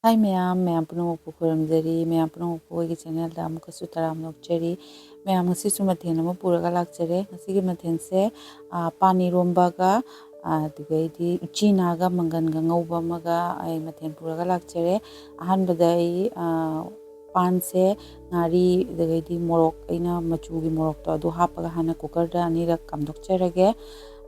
Hi ma'am punamuku kuramjari ma'am punamuku oigi channel da amukasu taram nokjari ma'am ngasisu mathen ama puraga lakjare ngasigi mathense pani rombaga adugaidi uchinaga manganga ngauba amaga ai mathen puraga lakjare ahanbada ai panse ngari adugaidi morok aina machugi morok to adu hapaga hana cooker da anirak kamdokjarage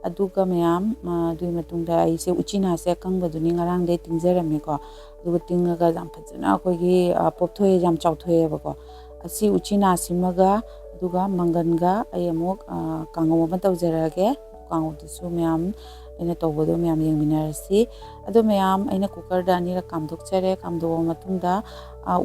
aduga ma'am dui matungda aise uchina se akangabaduni ngarang dai tingjarame ko aduga tingaga jam fajana akoigi popthoye jam chauthoye bako asi uchina simaga aduga manganga ai amuk kangau ama tawjarage kangau dusu ma'am aina tawbado ma'am yengminarasi adu ma'am aina cooker da anira kamdokjare kamdoba matungda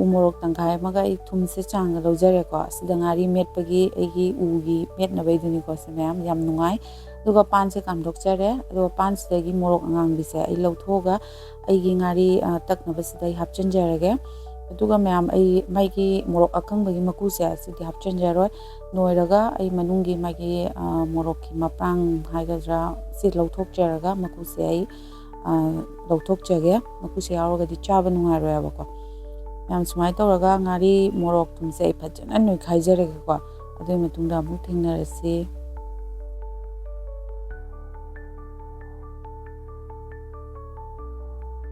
umorok tangkai amaga ai thumse changa lawjare ko asida ngari metpagi aigi ugi metnabaiduni ko se ma'am yam nungai aduga panse kamdokjare aduga pansidagi morok angangbise ai lawthoga aigi ngari taknabasida ai hapchanjarage aduga ma'am ai maigi morok akangbagi makuse asidi hapchanjaroi noiraga ai manungi maigi morokki maprang haigadra si lawthokjaraga makuse ai lawthokjage makuse yauragadi chaba nungaroyabako ma'am sumai tawraga ngari morok thumse ai fajana noikhaijarage ko adui matungda amuk thengnarasi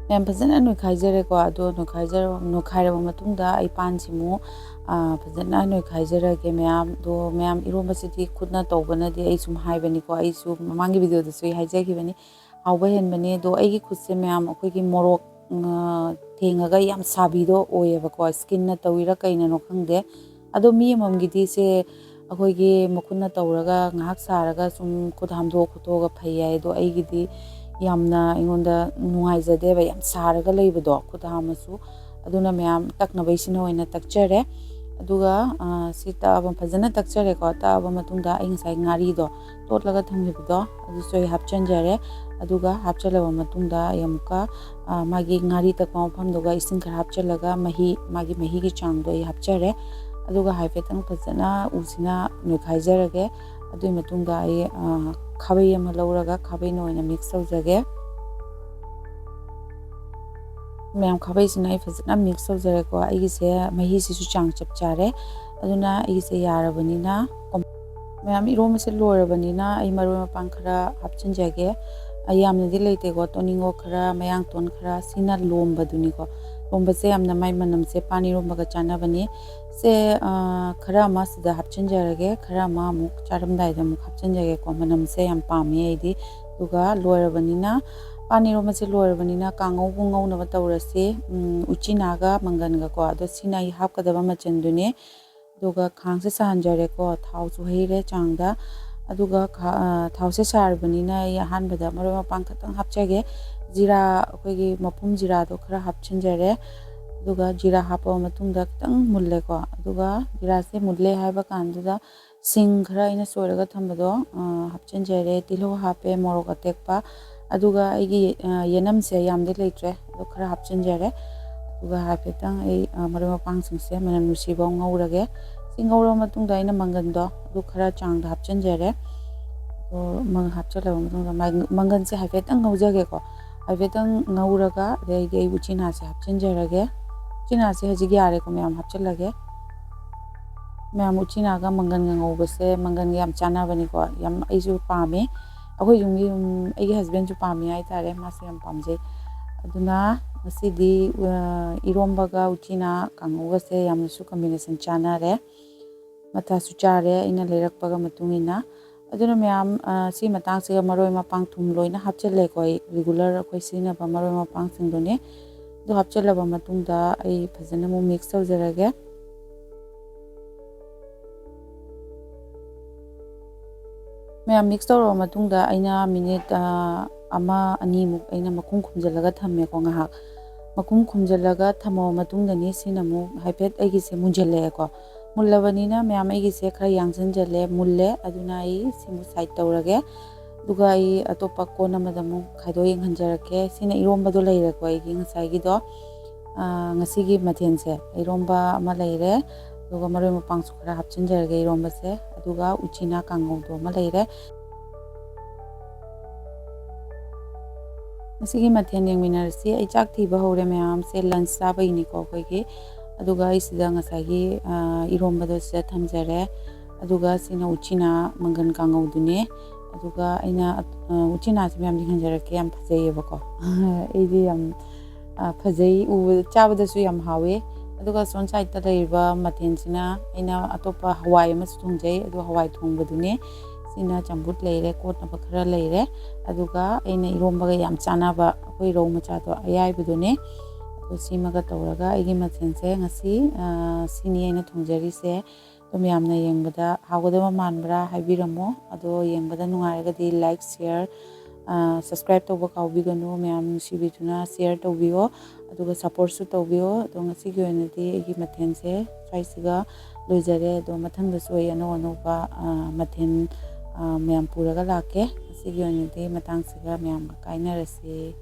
ma'am fajana noikhaijarare ko adu noikhairaba matungda ai pansimu fajana noikhaijarage ma'am do ma'am irombasidhi khutna tawbanadi ai sum haibani ko ai su mamangi video da su haijagibani hauba henbani do aigi khutse ma'am akoigi morok thengaga yam sabido oyeba ko skin na tawira kaina no khangde ado mi amamgidi se akoigi makhunna tawraga ngahak saraga sum khut hamdo khotoga phayai do aigidi yamna ingonda nungaijadeba yam saraga leibado khut hamasu aduna ma'am taknabaisina oina takjare aduga sita abam fajana takjare ko ta aba matungda ai ngasai ngari do totlaga thamgibado adu soi hapchanjare aduga hapchalaba matungda yamuka magi ngari takpa mafamdoga ising khara hapchalaga magi mahi gi changdo ai hapchare aduga haifetang fajana usina noikhaijarage adui matungda ai khabai ama lauraga khabai no oina mix tawjage ma'am khabai sina ai fajana mix tawjare ko aigise mahi sisu chang chapchare aduna aigise yarabanina ma'am iromase lorabanina ai maroi mapang khara hapchanjage ayamnadi leite ko toningo khara mayang ton khara sina lombaduni ko lombase yamna mai manamse pani rombaga chanabani se khara ma sida hapchanjarage khara ma muk charamdai da muk hapchanjage ko manamse yam pami aidi duga lorabanina pani romase lorabanina kangau bungau na tawrasi uchinaga manganga ko ado sina hi hapkadaba machanduni duga khangse sahanjare ko thau chu heire changda aduga thause sarbanina ahanbada maroi mapang khatang hapchage jira akoigi mapum jira do khara hapchanjare aduga jira hapa matungda kitang mulle ko aduga jira se mulle haiba kanduda sing khara ina soiraga thambado hapchanjare tilo hape morok atekpa aduga aigi yenam se yamde leitre adu khara hapchanjare aduga hafetang ai maroi mapang singse manam nusiba ngaurage singaura matungda ina mangando adu khara changda hapchanjare do mang hapchalaba matungda mangan se hafetang ngaujage ko hafetang ngauraga reidi ai uchina se hapchanjarage uchina se hajigi yare ko ma'am hapchalage ma'am uchina ga mangan ngaubase mangan yam chanabani ko yam aisu pame akoi yumgi aigi husband ju pame ai tare mase yam pamje aduna masidi irombaga uchina kanguga se yamsu combination chanare mata suchare ina leirakpaga matungina aduna ma'am si matang se maroi mapang thum loina hapchale ko regular akoi sina ba maroi mapang singdone do hapchalaba matungda ai fajana mu mix tawjarage ma'am mix tawraba matungda aina minute ama ani muk aina makum khumjalaga thamme ko ngahak makum khumjalaga thamo matungdani sina mu haipet aigi se munjale ko mullabanina ma'am aigi se khara yangsanjale mulle aduna ai simu side tawrage duga ai atopa kona madamu khaido yenghanjarake sina irombado leire ko aigi ngasai gi do ngasigi mathense iromba ama leire duga maroi mapang su khara hapchanjarage iromba se aduga uchina kangau do ama leire ꯉꯁꯤꯒꯤ ꯃꯊꯦꯜ ꯌꯦꯡꯃꯤꯟꯅꯔꯁꯤ ꯑꯩ ꯆꯥꯛ ꯊꯤꯕ ꯍꯧꯔꯦ ꯃꯌꯥꯝꯁꯦ ꯂꯟꯁ ꯆꯥꯕꯒꯤꯅꯤꯀꯣ ꯑꯩꯈꯣꯏꯒꯤ ꯑꯗꯨꯒ ꯑꯩꯁꯤꯗ ꯉꯁꯥꯏꯒꯤ ꯏꯔꯣꯝꯕꯗꯣ ꯁꯤꯗ ꯊꯝꯖꯔꯦ ꯑꯗꯨꯒ ꯁꯤꯅ ꯎꯆꯤꯅꯥ ꯃꯪꯒꯟ ꯀꯥꯡꯉꯧꯗꯨꯅꯦ ꯑꯗꯨꯒ ꯑꯩꯅ ꯎꯆꯤꯅꯥꯁꯤ ꯃꯌꯥꯝ ꯌꯦꯡꯍꯟꯖꯔꯛꯀꯦ ꯌꯥꯝ ꯐꯖꯩꯌꯦꯕꯀꯣ ꯑꯩꯗꯤ ꯌꯥꯝ ꯐꯖꯩ ꯎꯕꯗ ꯆꯥꯕꯗꯁꯨ ꯌꯥꯝ ꯍꯥꯎꯋꯦ ꯑꯗꯨꯒ ꯁꯣꯟ ꯁꯥꯏꯗꯇ ꯂꯩꯔꯤꯕ ꯃꯊꯦꯜꯁꯤꯅ ꯑꯩꯅ ꯑꯇꯣꯞꯄ ꯍꯋꯥꯏ ꯑꯃꯁꯨ ꯊꯣꯡꯖꯩ ꯑꯗꯨꯒ ꯍꯋꯥꯏ ꯊꯣꯡꯕꯗꯨꯅꯦ ꯁꯤꯅ ꯆꯝꯐꯨꯠ ꯂꯩꯔꯦ ꯀꯣꯠꯅꯕ ꯈꯔ ꯂꯩꯔꯦ ꯑꯗꯨꯒ ꯑꯩꯅ ꯏꯔꯣꯝꯕꯒ ꯌꯥꯝ ꯆꯥꯅꯕ ꯑꯩꯈꯣꯏ ꯔꯧ ꯃꯆꯥꯗꯣ ꯑꯌꯥꯏꯕꯗꯨꯅꯦ ꯑꯗꯣ ꯁꯤꯃꯒ ꯇꯧꯔꯒ ꯑꯩꯒꯤ ꯃꯊꯦꯜꯁꯦ ꯉꯁꯤ ꯁꯤꯅꯤ ꯑꯩꯅ ꯊꯣꯡꯖꯔꯤꯁꯦ ꯑꯗꯨꯝ ꯌꯥꯝꯅ ꯌꯦꯡꯕꯗ ꯍꯥꯎꯒꯗꯕ ꯃꯥꯟꯕ꯭ꯔꯥ ꯍꯥꯏꯕꯤꯔꯝꯃꯣ ꯑꯗꯣ ꯌꯦꯡꯕꯗ ꯅꯨꯡꯉꯥꯏꯔꯒꯗꯤ ꯂꯥꯏꯛ ꯁꯤꯌꯔ ꯁꯕꯁꯀ꯭ꯔꯥꯏꯕ ꯇꯧꯕ ꯀꯥꯎꯕꯤꯒꯅꯨ ꯃꯌꯥꯝ ꯅꯨꯡꯁꯤꯕꯤꯗꯨꯅ ꯁꯤꯌꯔ ꯇꯧꯕꯤꯌꯣ ꯑꯗꯨꯒ ꯁꯞꯄꯣꯔꯠꯁꯨ ꯇꯧꯕꯤꯌꯣ ꯑꯗꯣ ꯉꯁꯤꯒꯤ ꯑꯣꯏꯅꯗꯤ ꯑꯩꯒꯤ ꯃꯊꯦꯜꯁꯦ ꯁ꯭ꯋꯥꯏꯁꯤꯒ ꯂꯣꯏꯖꯔꯦ ꯑꯗꯣ ꯃꯊꯪꯗꯁꯨ ꯑꯩ ꯑꯅꯧ ꯑꯅꯧꯕ ꯃꯊꯦꯜ ꯃꯌꯥꯝ ꯄꯨꯔꯒ ꯂꯥꯛꯀꯦ ꯉꯁꯤꯒꯤ ꯑꯣꯏꯅꯗꯤ ꯃꯇꯥꯡꯁꯤꯒ ꯃꯌꯥꯝꯒ ꯀꯥꯏꯅꯔꯁꯤ